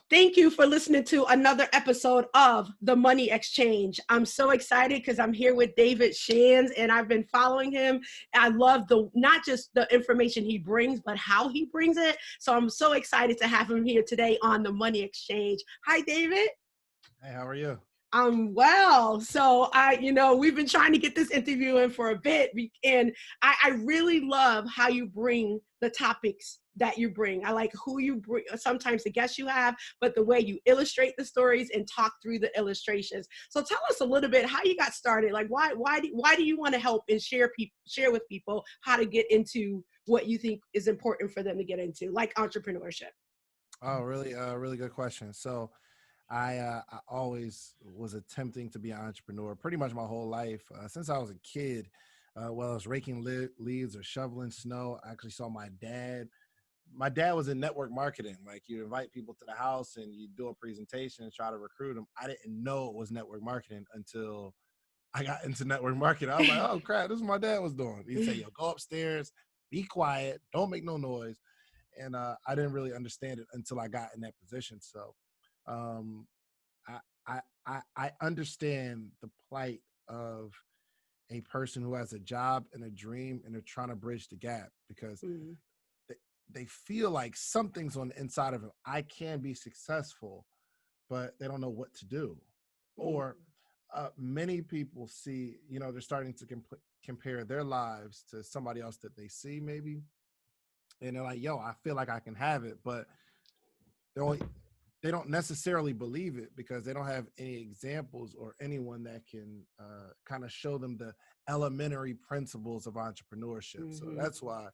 Thank you for listening to another episode of The Money Exchange. I'm so excited because I'm here with David Shands, and I've been following him. I love not just the information he brings, but how he brings it. So I'm so excited to have him here today on The Money Exchange. Hi, David. Hey, how are you? I'm well. So we've been trying to get this interview in for a bit, and I really love how you bring the topics that you bring. I like who you bring, sometimes the guests you have, but the way you illustrate the stories and talk through the illustrations. So tell us a little bit how you got started. Like why do you want to help and share with people how to get into what you think is important for them to get into, like entrepreneurship? Oh, really? Really good question. So, I always was attempting to be an entrepreneur pretty much my whole life since I was a kid. While I was raking leaves or shoveling snow, I actually saw my dad. My dad was in network marketing. Like you invite people to the house and you do a presentation and try to recruit them. I didn't know it was network marketing until I got into network marketing. I was like, oh crap, this is what my dad was doing. He'd say, yo, go upstairs, be quiet, don't make no noise. And I didn't really understand it until I got in that position. So um, I, I understand the plight of a person who has a job and a dream and they're trying to bridge the gap because Mhm. they, they feel like something's on the inside of them. I can be successful, but they don't know what to do. Or many people see, they're starting to compare their lives to somebody else that they see maybe. And they're like, yo, I feel like I can have it, but they're only, they don't necessarily believe it because they don't have any examples or anyone that can kind of show them the elementary principles of entrepreneurship. So Mhm. that's why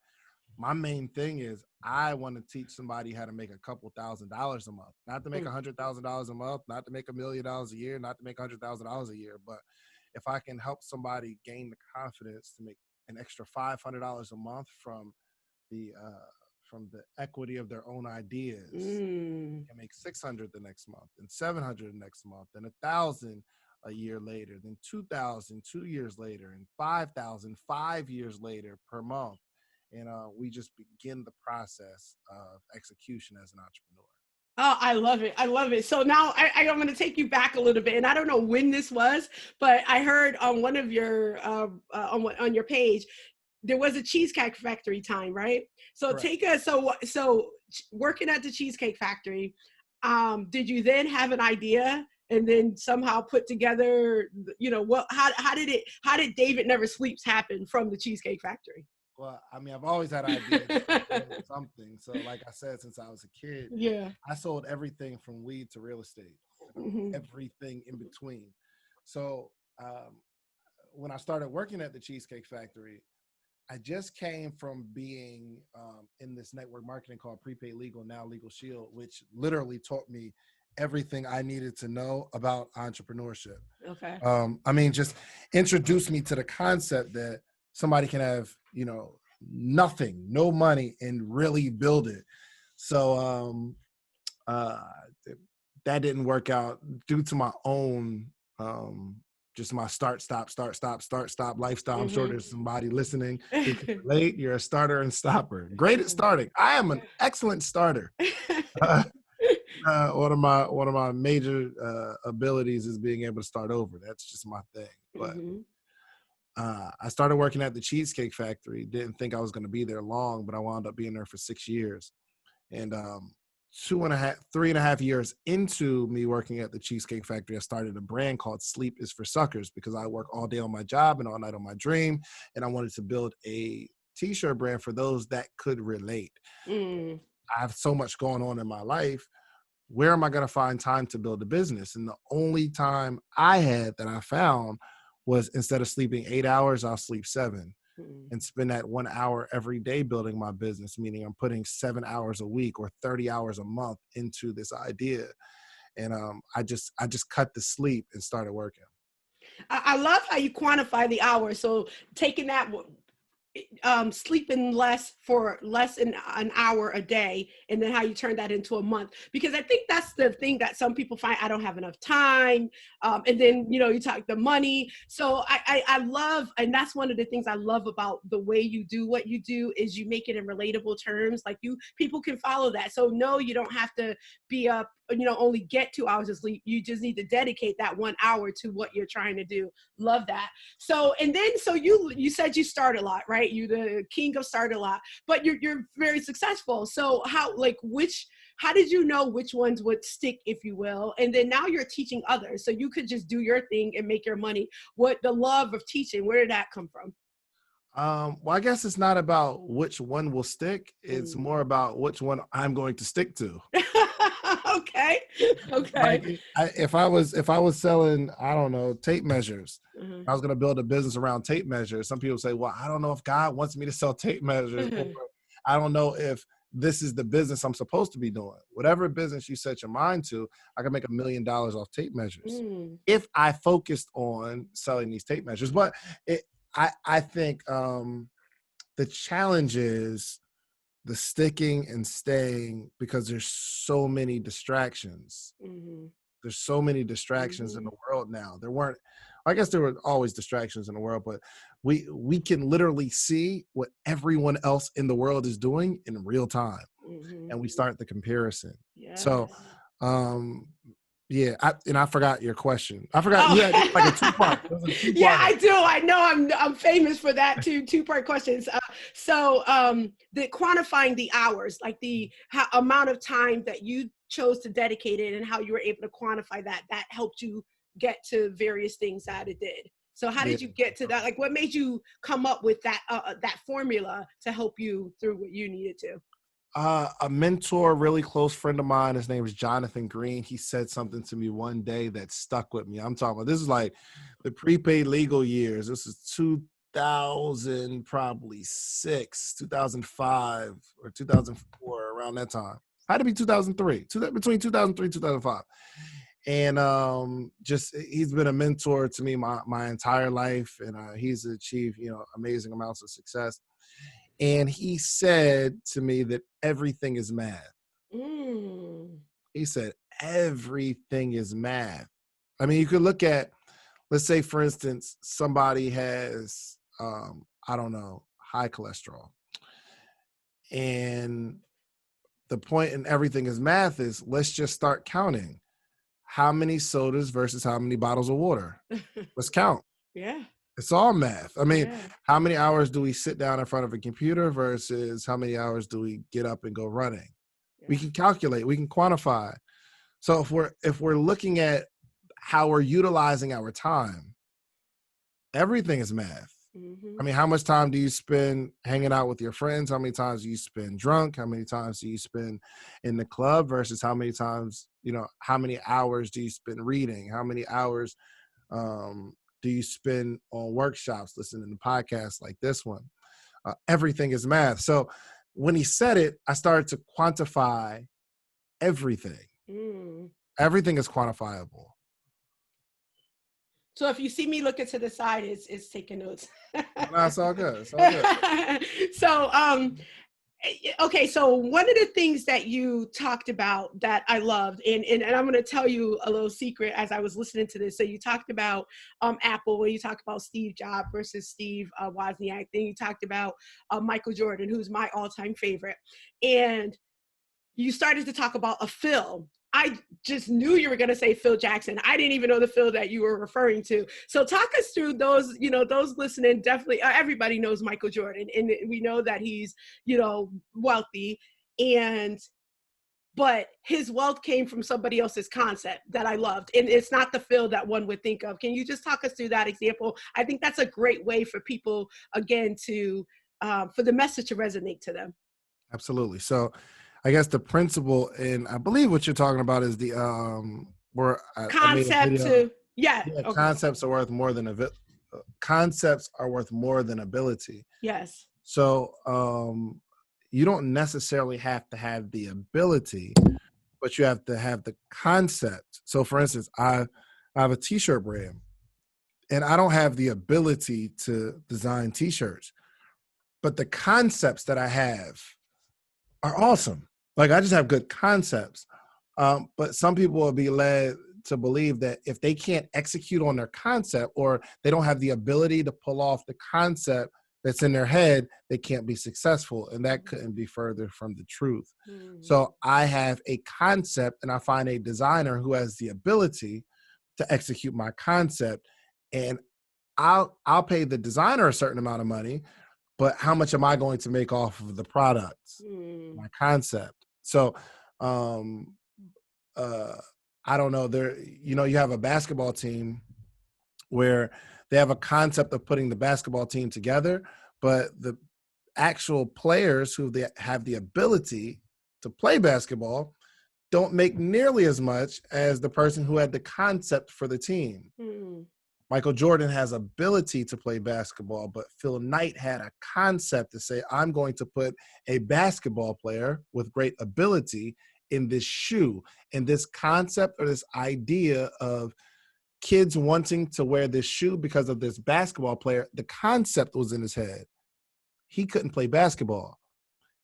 my main thing is I want to teach somebody how to make a couple $1,000s a month, not to make $100,000 a month, not to make $1 million a year, not to make $100,000 a year. But if I can help somebody gain the confidence to make an extra $500 a month the from the equity of their own ideas, Mm. can make 600 the next month, and 700 the next month, and 1,000 a year later, then 2,000 2 years later, and 5,000 5 years later per month. And we just begin the process of execution as an entrepreneur. Oh, I love it. I love it. So now I'm going to take you back a little bit, and I don't know when this was, but I heard on one of your on your page there was a cheesecake factory time, right? So Correct. take us. So working at the cheesecake factory, did you then have an idea and then somehow put together? What? How did David Never Sleeps happen from the cheesecake factory? Well, I mean, I've always had ideas of doing something. So, like I said, since I was a kid, Yeah. I sold everything from weed to real estate, Hmm. everything in between. So, when I started working at the Cheesecake Factory, I just came from being in this network marketing called Prepaid Legal, now Legal Shield, which literally taught me everything I needed to know about entrepreneurship. Okay. I mean, just introduced me to the concept that somebody can have, nothing, no money, and really build it. So uh, that didn't work out due to my own just my start stop lifestyle. I'm sure Hmm. there's somebody listening who can relate. You're a starter and stopper, great at starting. I am an excellent starter. uh, one of my major abilities is being able to start over. That's just my thing. But Hmm. I started working at the Cheesecake Factory. Didn't think I was going to be there long, but I wound up being there for 6 years. And 3.5 years into me working at the Cheesecake Factory, I started a brand called Sleep is for Suckers because I work all day on my job and all night on my dream. And I wanted to build a t-shirt brand for those that could relate. Mm. I have so much going on in my life. Where am I going to find time to build a business? And the only time I had that I found was instead of sleeping 8 hours, I'll sleep 7 Mm. and spend that 1 hour every day building my business, meaning I'm putting 7 hours a week or 30 hours a month into this idea. And I just cut the sleep and started working. I love how you quantify the hours. So taking that sleeping less for less than an hour a day, and then how you turn that into a month. Because I think that's the thing that some people find, I don't have enough time. And then, you talk the money. So I love, and that's one of the things I love about the way you do what you do, is you make it in relatable terms. Like people can follow that. So no, you don't have to be up, only get 2 hours of sleep. You just need to dedicate that 1 hour to what you're trying to do. Love that. So, and then, so you said you start a lot, right? You the king of start a lot, but you're very successful. So how did you know which ones would stick, if you will? And then now you're teaching others. So you could just do your thing and make your money. What the love of teaching, where did that come from? Well, I guess it's not about which one will stick. It's more about which one I'm going to stick to. Okay. Like Okay. if I was selling, I don't know, tape measures, Mhm. I was going to build a business around tape measures. Some people say, well, I don't know if God wants me to sell tape measures, or I don't know if this is the business I'm supposed to be doing. Whatever business you set your mind to, I can make $1 million off tape measures Mm. if I focused on selling these tape measures. But I think the challenge is the sticking and staying, because there's so many distractions. Mhm. There's so many distractions in Mhm. the world now. I guess there were always distractions in the world, but we can literally see what everyone else in the world is doing in real time, Mhm. and we start the comparison. So, Yes. um, yeah, I forgot your question. I forgot you had like a two-part. Oh, It was a yeah, two-parter. I do. I know I'm famous for that too. Two-part questions. The quantifying the hours, like the amount of time that you chose to dedicate it, and how you were able to quantify that helped you get to various things that it did. So how Yeah. did you get to that? Like, what made you come up with that formula to help you through what you needed to? A mentor, a really close friend of mine, his name is Jonathan Green. He said something to me one day that stuck with me. I'm talking about, this is like the prepaid legal years. This is 2000, probably 2005 or 2004, around that time. Had to be 2003, between 2003 2005. And just he's been a mentor to me my entire life, and he's achieved amazing amounts of success. And he said to me that everything is math. Mm. He said everything is math. I mean, you could look at, let's say, for instance, somebody has, I don't know, high cholesterol. And the point in everything is math is, let's just start counting. How many sodas versus how many bottles of water? Let's count. Yeah. It's all math. I mean, Yeah. how many hours do we sit down in front of a computer versus how many hours do we get up and go running? We Yeah. can calculate, we can quantify. So if we're looking at how we're utilizing our time, everything is math. Mm-hmm. I mean, how much time do you spend hanging out with your friends? How many times do you spend drunk? How many times do you spend in the club versus how many times, how many hours do you spend reading? How many hours do you spend on workshops, listening to podcasts like this one? Everything is math. So when he said it, I started to quantify everything. Mm. Everything is quantifiable. So if you see me looking to the side, it's taking notes. No, it's all good. It's all good. So okay, so one of the things that you talked about that I loved, and I'm going to tell you a little secret as I was listening to this. So you talked about Apple, when you talked about Steve Jobs versus Steve Wozniak. Then you talked about Michael Jordan, who's my all-time favorite, and you started to talk about a Phil. I just knew you were going to say Phil Jackson. I didn't even know the Phil that you were referring to. So talk us through those, those listening. Definitely, everybody knows Michael Jordan, and we know that he's, wealthy, and but his wealth came from somebody else's concept that I loved. And it's not the Phil that one would think of. Can you just talk us through that example? I think that's a great way for people, again, for the message to resonate to them. Absolutely. So I guess the principle, and I believe what you're talking about is the where I made a Concept video. to, yeah. Yeah, Okay. concepts are worth more than concepts are worth more than ability. Yes. So you don't necessarily have to have the ability, but you have to have the concept. So for instance, I have a t-shirt brand, and I don't have the ability to design t-shirts, but the concepts that I have are awesome. Like I just have good concepts. But some people will be led to believe that if they can't execute on their concept, or they don't have the ability to pull off the concept that's in their head, they can't be successful. And that couldn't be further from the truth. So I have a concept, and I find a designer who has the ability to execute my concept, and I'll pay the designer a certain amount of money, but how much am I going to make off of the product, my concept? So um uh I don't know, there, you have a basketball team where they have a concept of putting the basketball team together, but the actual players who they have the ability to play basketball don't make nearly as much as the person who had the concept for the team. Michael Jordan has ability to play basketball, but Phil Knight had a concept to say, I'm going to put a basketball player with great ability in this shoe. And this concept, or this idea of kids wanting to wear this shoe because of this basketball player, the concept was in his head. He couldn't play basketball.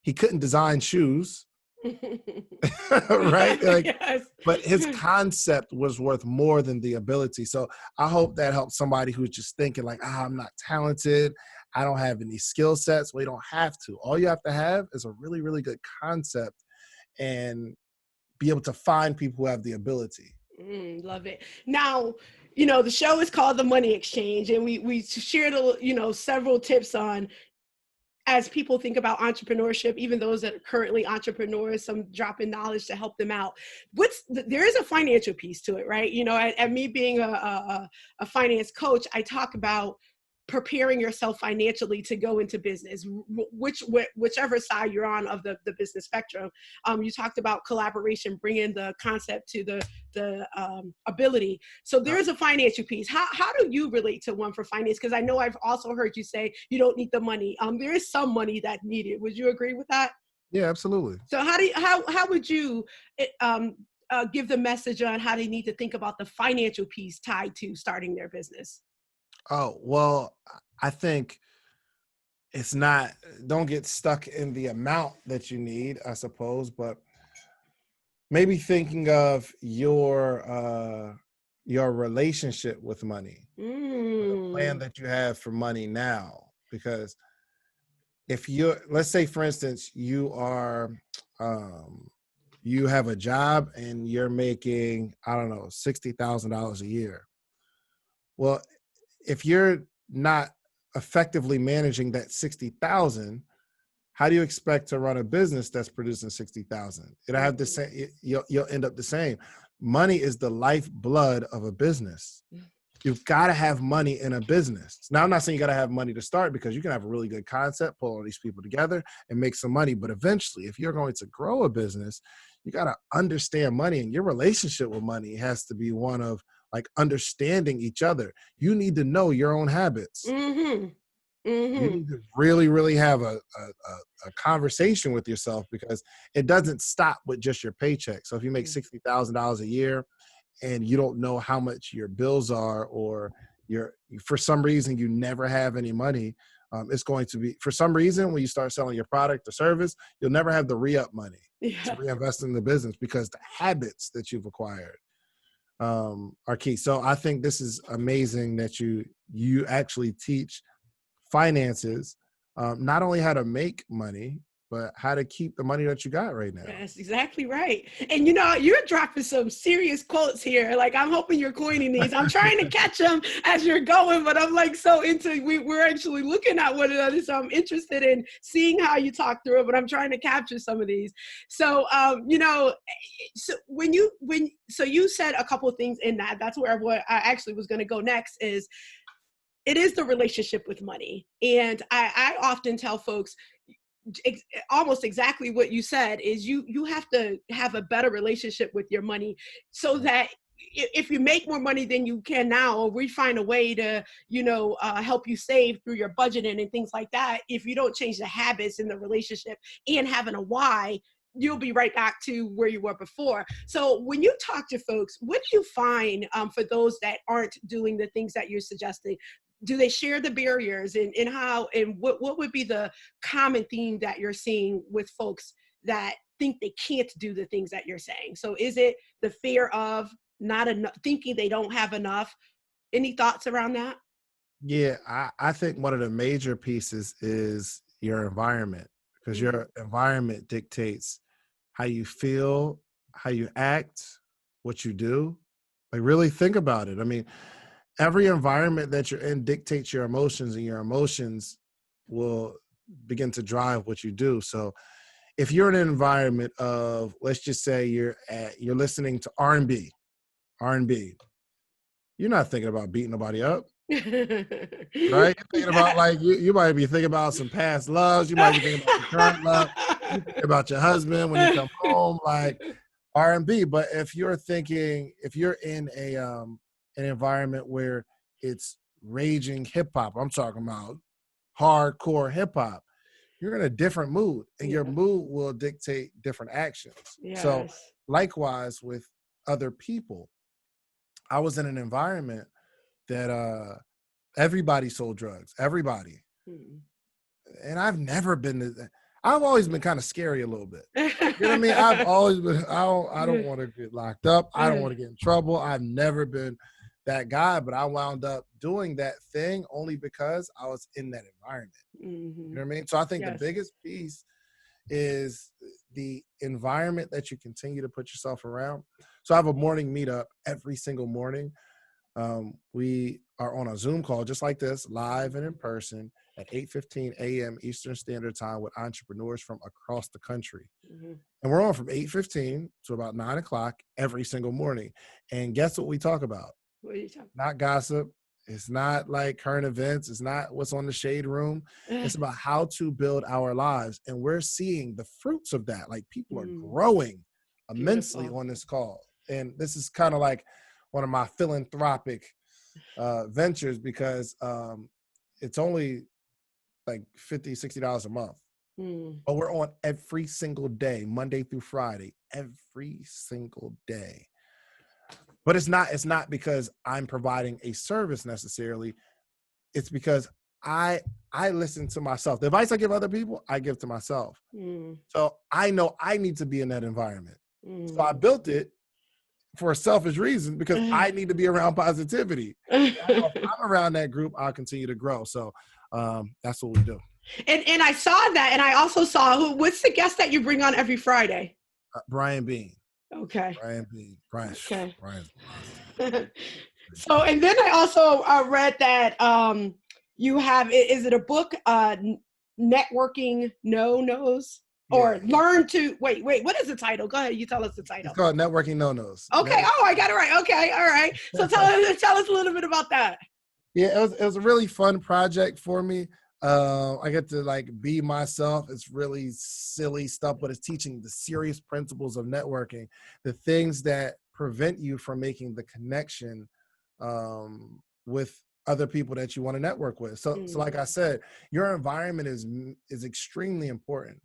He couldn't design shoes. Right? Like, Yes. but his concept was worth more than the ability. So I hope that helps somebody who's just thinking like, I'm not talented, I don't have any skill sets. Well, you don't have to. All you have to have is a really, really good concept, and be able to find people who have the ability. Love it. Now, the show is called The Money Exchange, and we shared several tips on, as people think about entrepreneurship, even those that are currently entrepreneurs, some drop in knowledge to help them out. There is a financial piece to it, right? At me being a finance coach, I talk about preparing yourself financially to go into business, whichever side you're on of the business spectrum. You talked about collaboration, bringing the concept to the ability. So there's a financial piece. How do you relate to one for finance? Because I know I've also heard you say you don't need the money. There is some money that's needed. Would you agree with that? Yeah, absolutely. So how would you give the message on how they need to think about the financial piece tied to starting their business? Oh, well, I think it's not, don't get stuck in the amount that you need, I suppose, but maybe thinking of your relationship with money, the plan that you have for money now. Because if let's say for instance, you have a job and you're making, I don't know, $60,000 a year. Well, if you're not effectively managing that 60,000, how do you expect to run a business that's producing 60,000? It'll have the same, you'll end up the same. Money is the lifeblood of a business. You've got to have money in a business. Now, I'm not saying you got to have money to start, because you can have a really good concept, pull all these people together and make some money. But eventually, if you're going to grow a business, you got to understand money, and your relationship with money has to be one of like understanding each other. You need to know your own habits. You need to really, really have a conversation with yourself, because it doesn't stop with just your paycheck. So if you make $60,000 a year and you don't know how much your bills are, or for some reason you never have any money, it's going to be, for some reason, when you start selling your product or service, you'll never have the re-up money to reinvest in the business, because the habits that you've acquired are key. So I think this is amazing that you actually teach finances, not only how to make money, but how to keep the money that you got right now. That's exactly right. And you're dropping some serious quotes here. Like, I'm hoping you're coining these. I'm trying to catch them as you're going, but I'm like so into, we're actually looking at one another. So I'm interested in seeing how you talk through it, but I'm trying to capture some of these. So, so so you said a couple of things in that. That's where what I actually was going to go next is, it is the relationship with money. And I often tell folks, almost exactly what you said, is you have to have a better relationship with your money, so that if you make more money than you can now, or we find a way to help you save through your budgeting and things like that, if you don't change the habits in the relationship and having a why, you'll be right back to where you were before. So when you talk to folks, what do you find for those that aren't doing the things that you're suggesting? do they share the barriers, and how, and what would be the common theme that you're seeing with folks that think they can't do the things that you're saying? So is it the fear of not enough, thinking they don't have enough? Any thoughts around that? Yeah, I think one of the major pieces is your environment, because Mm, your environment dictates how you feel, how you act, what you do. Like, really think about it. I mean, every environment that you're in dictates your emotions, and your emotions will begin to drive what you do. So if you're in an environment of, let's just say you're listening to R&B, you're not thinking about beating nobody up. Right? You're thinking about, yes. like, you might be thinking about some past loves. You might be thinking about your current love. You think about your husband when you come home, like R&B. But if you're in an environment where it's raging hip hop, I'm talking about hardcore hip hop, you're in a different mood, and your Yeah. mood will dictate different actions. So Yes. likewise with other people, I was in an environment that everybody sold drugs, everybody. Mm. And I've always been kind of scary a little bit. You know what I mean? I've always been, I don't want to get locked up. I don't want to get in trouble. I've never been that guy, but I wound up doing that thing only because I was in that environment. You Mhm. know what I mean? So I think the Yes. biggest piece is the environment that you continue to put yourself around. So I have a morning meetup every single morning. We are on a Zoom call just like this, live and in person at 8:15 a.m. Eastern Standard Time with entrepreneurs from across the country. Mhm. And we're on from 8:15 to about 9 o'clock every single morning. And guess what we talk about? What are you talking Not gossip. It's not like current events. It's not what's on the shade room. about? It's about how to build our lives. And we're seeing the fruits of that. Like, people are Mm, growing immensely beautiful. on this call. And this is kind of like one of my philanthropic ventures, because it's only like $50, $60 a month. Mm, But we're on every single day, Monday through Friday, every single day. But it's not because I'm providing a service necessarily. It's because I I listen to myself. The advice I give other people, I give to myself. mm, So I know I need to be in that environment. So I mm. built it for a selfish reason, because I need to be around positivity. I know if I'm around that group, I'll continue to grow. So that's what we do. And I saw that, and I also saw what's the guest that you bring on every Friday? Brian Bean. Okay. Brian Bean. Brian. Okay. Brian's a monster. So, and then I also read that you have, is it a book, networking no nos, Yeah. or learn to wait, what is the title? Go ahead, you tell us the It's title. called Networking No Nos. Okay. Oh, I got it right. Okay. All right. So tell us a little bit about that. Yeah, it was a really fun project for me. I get to, like, be myself. It's really silly stuff, but it's teaching the serious principles of networking, the things that prevent you from making the connection with other people that you want to network with. So like I Mm, said, your environment is extremely important.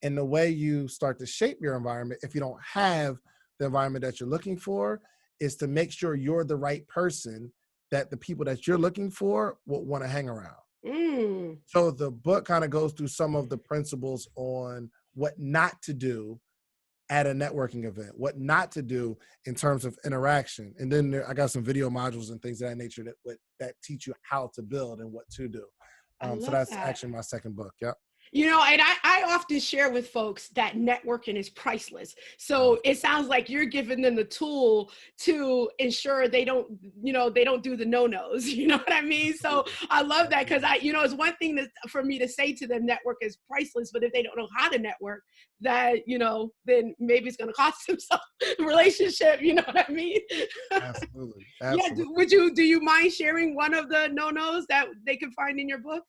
And the way you start to shape your environment, if you don't have the environment that you're looking for, is to make sure you're the right person that the people that you're looking for will want to hang around. mm. So the book kind of goes through some of the principles on what not to do at a networking event, what not to do in terms of interaction. And then I got some video modules and things of that nature that teach you how to build and what to do. I So love that's that. actually my second book. Yep. And I often share with folks that networking is priceless. Oh, So it sounds like you're giving them the tool to ensure they don't do the no-nos. You know what I mean? So absolutely. I love that, because Absolutely. it's one thing that for me to say to them, network is priceless, but if they don't know how to network, that, then maybe it's going to cost them some relationship. You know what I mean? Absolutely. Yeah. Absolutely. Do you mind sharing one of the no-nos that they can find in your book?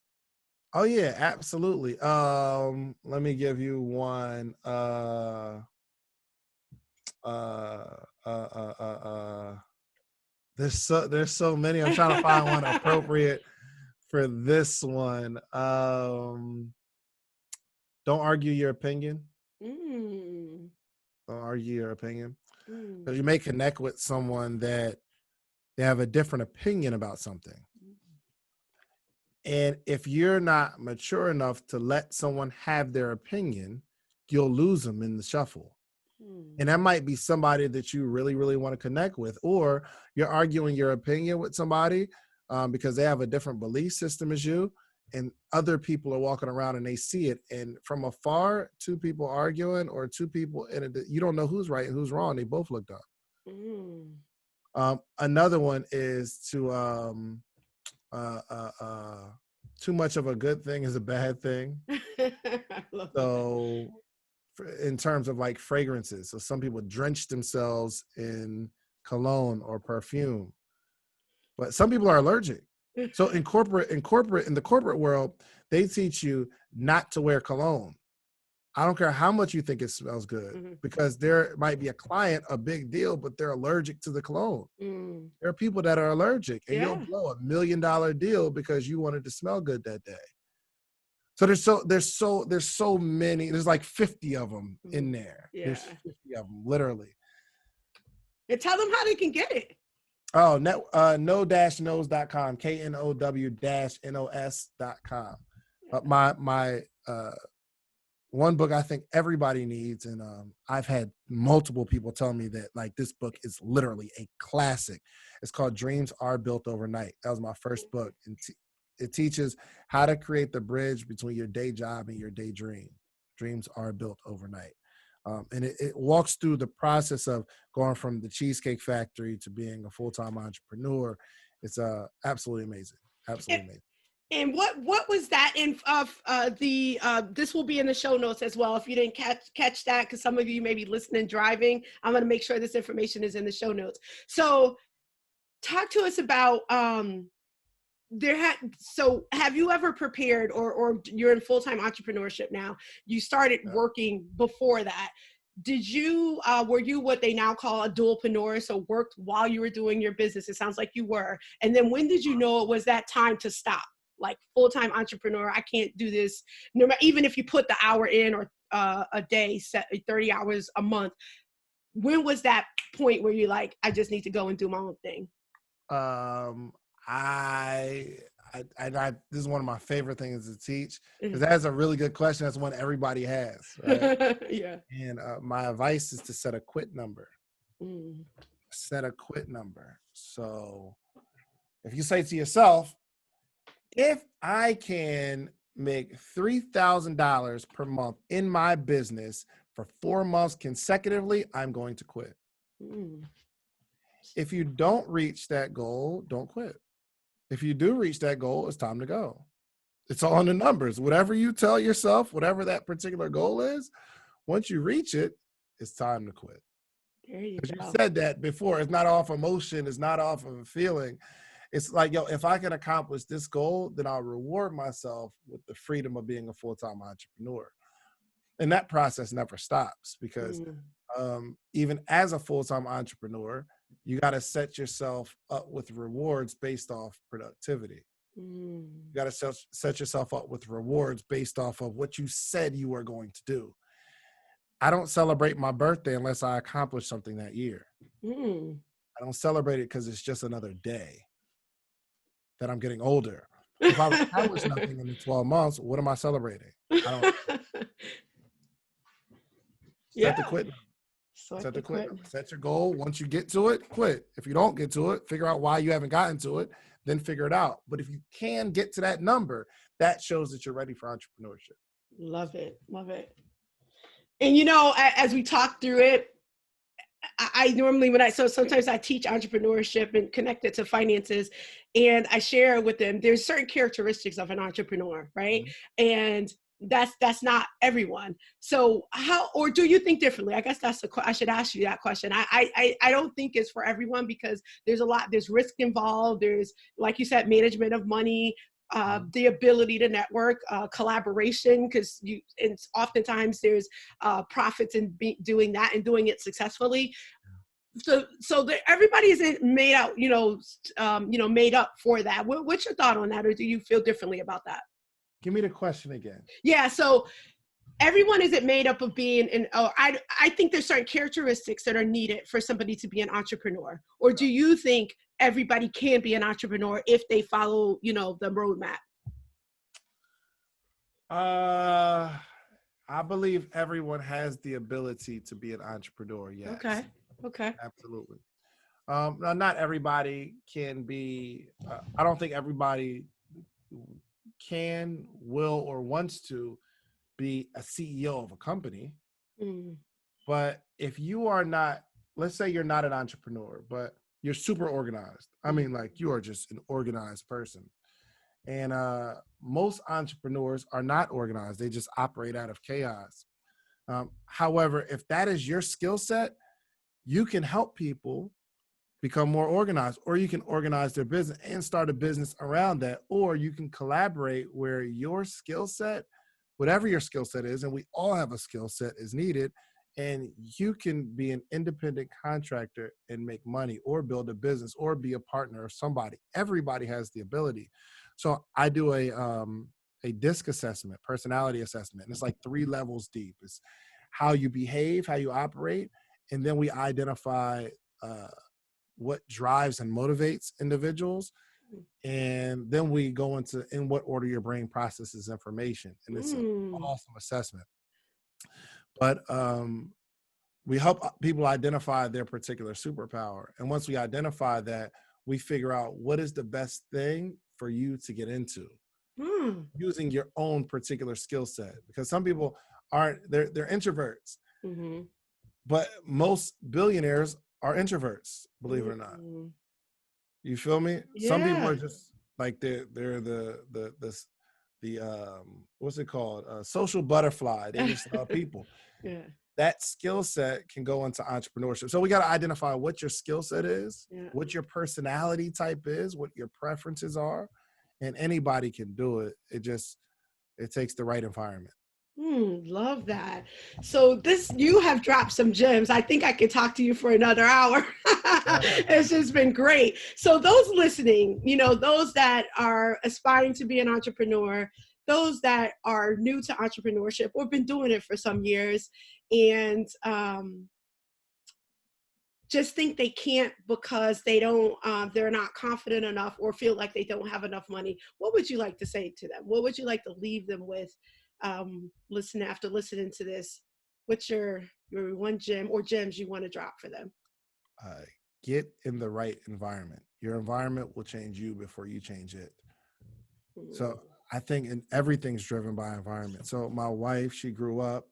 Oh yeah, absolutely. Let me give you one. Uh, there's so many. I'm trying to find one appropriate for this one. Don't argue your opinion. Mm, Don't argue your opinion, mm. because you may connect with someone that they have a different opinion about something. And if you're not mature enough to let someone have their opinion, you'll lose them in the shuffle. Mm. And that might be somebody that you really, really want to connect with, or you're arguing your opinion with somebody because they have a different belief system as you, and other people are walking around and they see it. And from afar, two people arguing or two people in it, you don't know who's right and who's wrong. They both looked up. Mm. Another one is to uh, uh, uh, too much of a good thing is a bad thing. I love that. So in terms of like fragrances. So some people drench themselves in cologne or perfume, but some people are allergic. So in the corporate world, they teach you not to wear cologne. I don't care how much you think it smells good, Mhm. because there might be a client, a big deal, but they're allergic to the cologne. Mm. There are people that are allergic, and you'll Yeah. blow $1 million deal because you wanted to smell good that day. So there's so many. There's like 50 of them in Mm. there. There's Yeah. 50 of them, literally. And tell them how they can get it. Oh, no-nos.com, KNOW-NOS.com. My one book I think everybody needs, and I've had multiple people tell me that like this book is literally a classic. It's called Dreams Are Built Overnight. That was my first book, and it teaches how to create the bridge between your day job and your daydream. Dreams are built overnight. And it walks through the process of going from the Cheesecake Factory to being a full-time entrepreneur. It's absolutely amazing. And, Absolutely amazing. and what was that in the this will be in the show notes as well if you didn't catch that, because some of you may be listening driving. I'm going to make sure this information is in the show notes. So talk to us about so have you ever prepared, or you're in full-time entrepreneurship now, you started Yeah. working before that, did you were you what they now call a dualpreneur, so worked while you were doing your business? It sounds like you were. And then when did you know it was that time to stop, like full-time entrepreneur, I can't do this no matter, even if you put the hour in, or a day set 30 hours a month? When was that point where you're like, I just need to go and do my own thing? Um, I, this is one of my favorite things to teach, because Mhm. that's a really good question. That's one everybody has, right? Yeah. And my advice is to set a quit number. Mm. Set a quit number. So if you say to yourself, if I can make $3,000 per month in my business for 4 months consecutively, I'm going to quit. Mm. If you don't reach that goal, don't quit. If you do reach that goal, it's time to go. It's all in the numbers. Whatever you tell yourself, whatever that particular goal is, once you reach it, it's time to quit. There you Because you go. said that before. It's not off emotion. It's not off of a feeling. It's like, yo, if I can accomplish this goal, then I'll reward myself with the freedom of being a full-time entrepreneur. And that process never stops, because Mm. even as a full-time entrepreneur, you got to set yourself up with rewards based off productivity. Mm. You got to set yourself up with rewards based off of what you said you were going to do. I don't celebrate my birthday unless I accomplish something that year. Mm. I don't celebrate it because it's just another day that I'm getting older. If I've accomplished nothing in the 12 months, what am I celebrating? I don't. Yeah. Set the quit. So I Set the could quit quit. number. Set your goal. Once you get to it, quit. If you don't get to it, figure out why you haven't gotten to it, then figure it out. But if you can get to that number, that shows that you're ready for entrepreneurship. Love it. Love it. And as we talk through it, I normally, so sometimes I teach entrepreneurship and connect it to finances, and I share with them, there's certain characteristics of an entrepreneur, right? Mhm. And that's not everyone. So how, or do you think differently? I guess I should ask you that question. I don't think it's for everyone, because there's risk involved. There's, like you said, management of money, Mhm. the ability to network, collaboration, because and oftentimes there's profits in doing that and doing it successfully. So everybody isn't made out, made up for that. What's your thought on that, or do you feel differently about that? Give me the question again. Yeah, so everyone isn't made up of being I think there's certain characteristics that are needed for somebody to be an entrepreneur. Or do you think everybody can be an entrepreneur if they follow, the roadmap? Uh, I believe everyone has the ability to be an entrepreneur. Okay. Yes, Okay. absolutely. Now, not everybody can be. I don't think everybody can, will, or wants to be a CEO of a company. Mm, But if you are not, let's say you're not an entrepreneur, but you're super organized. I mm, mean, like you are just an organized person. And most entrepreneurs are not organized. They just operate out of chaos. However, if that is your skill set, you can help people become more organized, or you can organize their business and start a business around that, or you can collaborate where your skill set, whatever your skill set is, and we all have a skill set, is needed, and you can be an independent contractor and make money, or build a business, or be a partner of somebody. Everybody has the ability. So I do a DISC assessment, personality assessment, and it's like 3 levels deep. It's how you behave, how you operate, and then we identify uh, what drives and motivates individuals. And then we go into in what order your brain processes information. And it's an mm, awesome assessment. But we help people identify their particular superpower. And once we identify that, we figure out what is the best thing for you to get into mm, using your own particular skill set. Because some people aren't, they're introverts, mhm, but most billionaires are introverts, believe it or not. mm. You feel me? Some people Yeah. are just like they're the what's it called? Social butterfly. They just love people. Yeah. That skill set can go into entrepreneurship. So we got to identify what your skill set is, Yeah. what your personality type is, what your preferences are, and anybody can do it. It takes the right environment. Love that. So this you have dropped some gems. I think I could talk to you for another hour. It's just been great. So those listening, those that are aspiring to be an entrepreneur, those that are new to entrepreneurship or been doing it for some years, and just think they can't because they're not confident enough or feel like they don't have enough money, what would you like to say to them? What would you like to leave them with, listen after listening to this? What's your one gem or gems you want to drop for them? Uh, get in the right environment. Your environment will change you before you change it. Mm, So I think everything's driven by environment. So my wife, and she grew up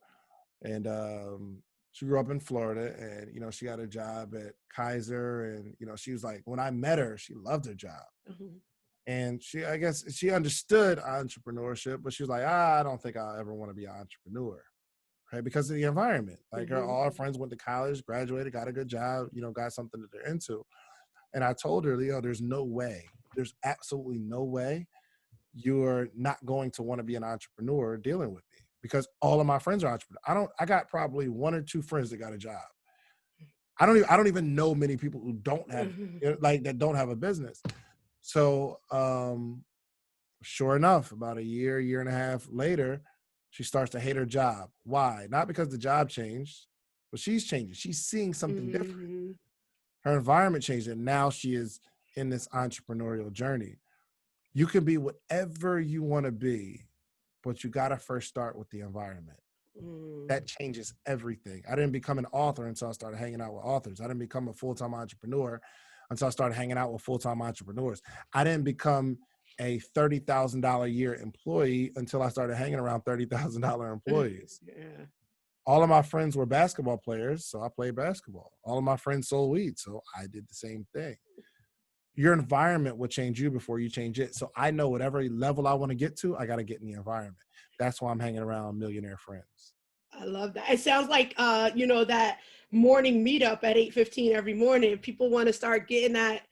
in Florida, and she got a job at Kaiser, and she was like, when I met her, she loved her job, mhm, and I guess she understood entrepreneurship, but she was like, I don't think I'll ever want to be an entrepreneur, right? Because of the environment. Like mhm, all our friends went to college, graduated, got a good job, got something that they're into, and I told her, there's no way, there's absolutely no way you're not going to want to be an entrepreneur dealing with me, because all of my friends are entrepreneurs. I got probably 1 or 2 friends that got a job. I don't even know many people who don't have, mhm, like, that don't have a business. So sure enough, about a year and a half later, she starts to hate her job. Why? Not because the job changed, but she's changing. She's seeing something different. mhm, Her environment changed, and now she is in this entrepreneurial journey. You can be whatever you want to be, but you got to first start with the environment. mhm, That changes everything. I didn't become an author until I started hanging out with authors. I didn't become a full-time entrepreneur until I started hanging out with full-time entrepreneurs. I didn't become a $30,000 a year employee until I started hanging around $30,000 employees. yeah. All of my friends were basketball players, so I played basketball. All of my friends sold weed, so I did the same thing. Your environment will change you before you change it. So I know whatever level I want to get to, I got to get in the environment. That's why I'm hanging around millionaire friends. I love that. It sounds like that morning meetup at 8:15 every morning. If people want to start getting that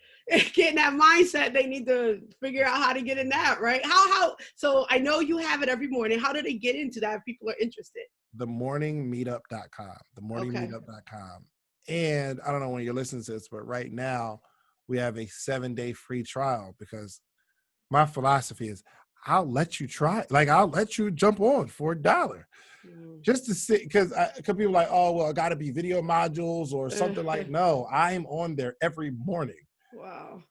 getting that mindset, they need to figure out how to get in that, right? How so I know you have it every morning. How do they get into that if people are interested? themorningmeetup.com, Okay. themorningmeetup.com. And I don't know when you're listening to this, but right now we have a 7-day free trial, because my philosophy is I'll let you try. Like, I'll let you jump on for $1 Mm. just to see, because people are like, oh, well, it got to be video modules or something. Like, no, I'm on there every morning. Wow.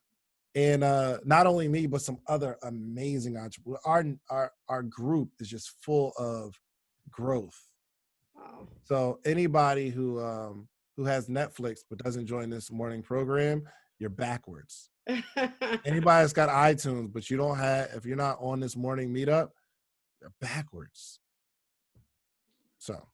And not only me, but some other amazing entrepreneurs. Our group is just full of growth. Wow. So anybody who has Netflix but doesn't join this morning program, you're backwards. Anybody that's got iTunes but if you're not on this morning meetup, you're backwards. So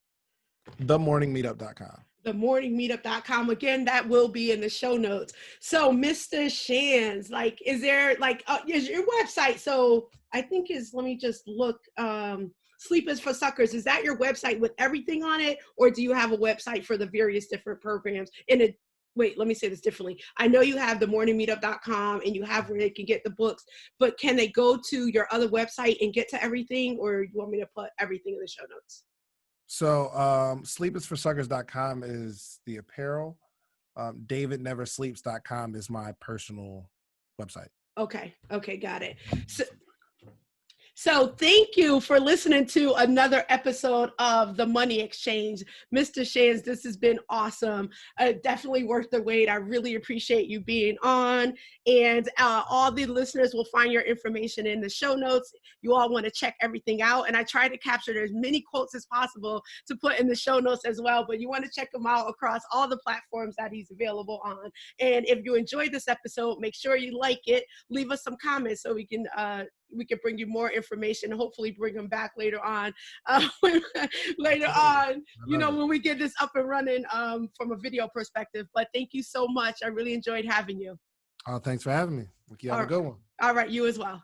themorningmeetup.com. themorningmeetup.com. Again, that will be in the show notes. So Mr. Shands, like, is there like, is your website? So I think let me just look, Sleep is for Suckers. Is that your website with everything on it? Or do you have a website for the various different programs wait, let me say this differently. I know you have themorningmeetup.com and you have where they can get the books, but can they go to your other website and get to everything, or you want me to put everything in the show notes? So sleepisforsuckers.com is the apparel. davidneversleeps.com is my personal website. Okay, got it. So thank you for listening to another episode of The Money Exchange. Mr. Shands, this has been awesome. Definitely worth the wait. I really appreciate you being on. And all the listeners will find your information in the show notes. You all want to check everything out. And I try to capture as many quotes as possible to put in the show notes as well. But you want to check him out across all the platforms that he's available on. And if you enjoyed this episode, make sure you like it. Leave us some comments so we can bring you more information, hopefully bring them back later on. When we get this up and running from a video perspective. But thank you so much. I really enjoyed having you. Oh, thanks for having me. You have a good one. All right, you as well.